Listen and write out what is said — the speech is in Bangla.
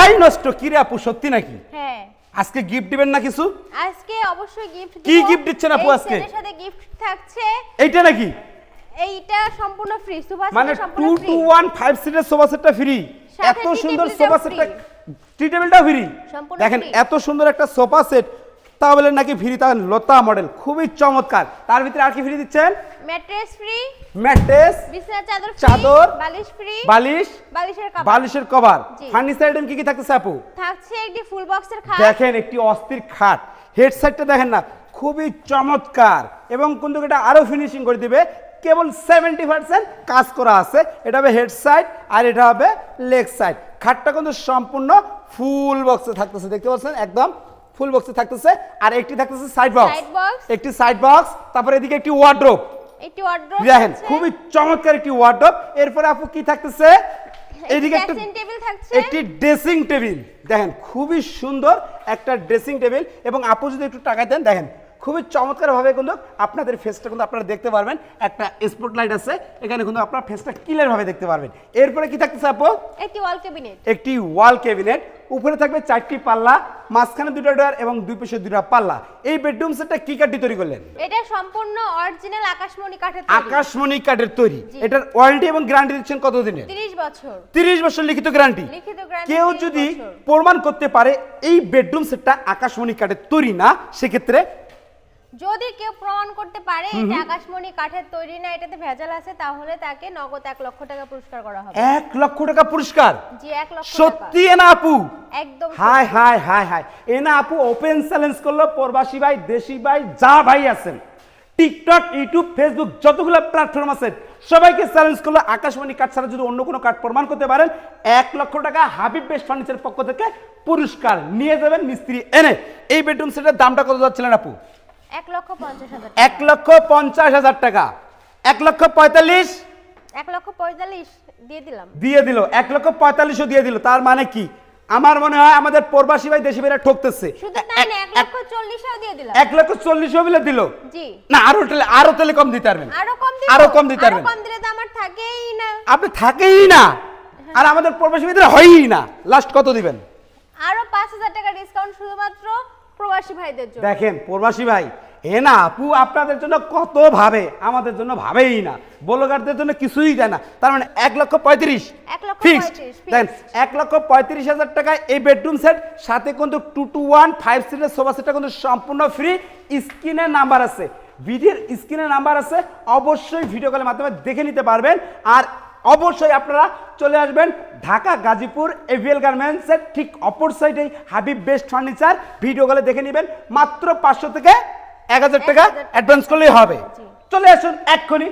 মাথায় নষ্ট কি রে আপু সত্যি নাকি হ্যাঁ আজকে গিফট দিবেন না কিছু আজকে অবশ্যই গিফট দিব কি গিফট দিচ্ছেন আপু আজকে এর সাথে গিফট থাকছে এইটা নাকি এইটা সম্পূর্ণ ফ্রি সোফা সেট মানে সম্পূর্ণ 2 ফ্রি to 1 5 সিটের সোফা সেটটা ফ্রি এত সুন্দর সোফা সেটটা টি টেবিলটা ফ্রি দেখেন এত সুন্দর একটা সোফা সেট তা বলেন নাকি ফ্রি তা লতা মডেল খুবই চমৎকার তার ভিতরে আর কি ফ্রি দিচ্ছেন ম্যাট্রেস ফ্রি ম্যাট্রেস বিছানা চাদর চাদর বালিশ ফ্রি বালিশের কভার ফার্নিচার আইটেম কি কি থাকতেছে আপু থাকছে একটি ফুল বক্সের খাট দেখেন একটি অস্থির খাট হেড সাইডটা দেখেন না খুবই চমৎকার এবং কিন্তু এটা আরো ফিনিশিং করে দিবে কেবল 70% কাজ করা আছে এটা হবে হেড সাইড আর এটা হবে লেগ সাইড খাটটা কিন্তু সম্পূর্ণ ফুল বক্সে থাকতেছে দেখতে পাচ্ছেন একদম ফুল বক্সে থাকতেছে আর একটি থাকতেছে সাইড বক্স একটি সাইড বক্স তারপর এদিকে একটি ওয়ার্ড্রোব দেখেন খুবই চমৎকার একটি ওয়ার্ড্রোব এরপরে আপু কি থাকতেছে এইদিকে একটি ড্রেসিং টেবিল দেখেন খুবই সুন্দর একটা ড্রেসিং টেবিল এবং আপু যদি একটু টাকা দেন দেখেন খুবই চমৎকার ভাবে কিন্তু আপনাদের ফেসটা কিন্তু আপনারা দেখতে পারবেন একটা স্পটলাইট আছে এখানে কিন্তু আপনারা ফেসটা ক্লিয়ার ভাবে দেখতে পারবেন এরপরে কি থাকতেছে আপু একটি ওয়াল ক্যাবিনেট উপরে থাকবে 4টি পাল্লা মাঝখানে 2টা ডয়ার এবং দুই পাশে 2টা পাল্লা এই বেডরুম সেটটা কি কাঠ দিয়ে তৈরি করলেন এটা সম্পূর্ণ অরিজিনাল আকাশমণি কাঠের তৈরি এটার ওয়ারেন্টি এবং গ্যারান্টি দিচ্ছেন কত দিনের 30 বছর লিখিত গ্যারান্টি কেউ যদি প্রমাণ করতে পারে এই বেডরুম সেটটা আকাশমণি কাঠের তৈরি না সেক্ষেত্রে যদি কেউ প্রমাণ করতে পারে এটা আকাশমণি কাঠের তৈরি না এটাতে ভেজাল আছে তাহলে তাকে নগদ 1 লক্ষ টাকা পুরস্কার করা হবে 1 লক্ষ টাকা পুরস্কার জি 1 লক্ষ টাকা সত্যি না আপু একদম হাই হাই হাই হাই এনা আপু ওপেন চ্যালেঞ্জ করলো প্রবাসী ভাই দেশি ভাই যা ভাই আছেন টিকটক ইউটিউব ফেসবুক যতগুলো প্ল্যাটফর্ম আছে সবাইকে চ্যালেঞ্জ করলো আকাশমণি কাঠ ছাড়া যদি অন্য কোনো কাঠ প্রমাণ করতে পারেন 1 লক্ষ টাকা হাবিব বেস্ট ফার্নিচারের পক্ষ থেকে পুরস্কার নিয়ে যাবেন মিস্ত্রি এনে এই বেডরুম সেটের দামটা কত যাচ্ছিলেন আপু 1,50,000 টাকা 1,45,000 দিয়ে দিল 1,45,000 দিয়ে দিল তার মানে কি আমার মনে হয় আমাদের প্রবাসী ভাই দেশি ভাইরা ঠকতেছে শুধু তাই না 1,40,000 দিয়ে দিলাম 1,40,000 বলে দিল জি না আরো তাহলে কম দিতে পারবেন আরো কম দিতে পারবেন কম দিলে তো আমার থাকেই না আপনি থাকেই না আর আমাদের প্রবাসী ভাইদের হয়ই না লাস্ট কত দিবেন আরো 5,000 টাকা ডিসকাউন্ট শুধুমাত্র প্রবাসী ভাইদের জন্য দেখেন প্রবাসী ভাই না আপু আপনাদের জন্য কত ভাবে আমাদের জন্য ভাবেই না ব্লগারদের জন্য কিছুই দেয় না তার মানে 1,35,000 ফিক্সড দেন 1,35,000 টাকায় এই বেডরুম সেট সাথে কিন্তু 2 to 1 5 সিটের সোফা সেটটা কিন্তু সম্পূর্ণ ফ্রি স্ক্রিনে নাম্বার আছে ভিডিওর স্ক্রিনে নাম্বার আছে অবশ্যই ভিডিও কলের মাধ্যমে দেখে নিতে পারবেন আর অবশ্যই আপনারা চলে আসবেন ঢাকা গাজীপুর এভিএল গার্মেন্টসের ঠিক অপর সাইডে হাবিব বেস্ট ফার্নিচার ভিডিও কলে দেখে নেবেন মাত্র 500 থেকে 1000 টাকা অ্যাডভান্স করলেই হবে চলে আসুন এক্ষুনি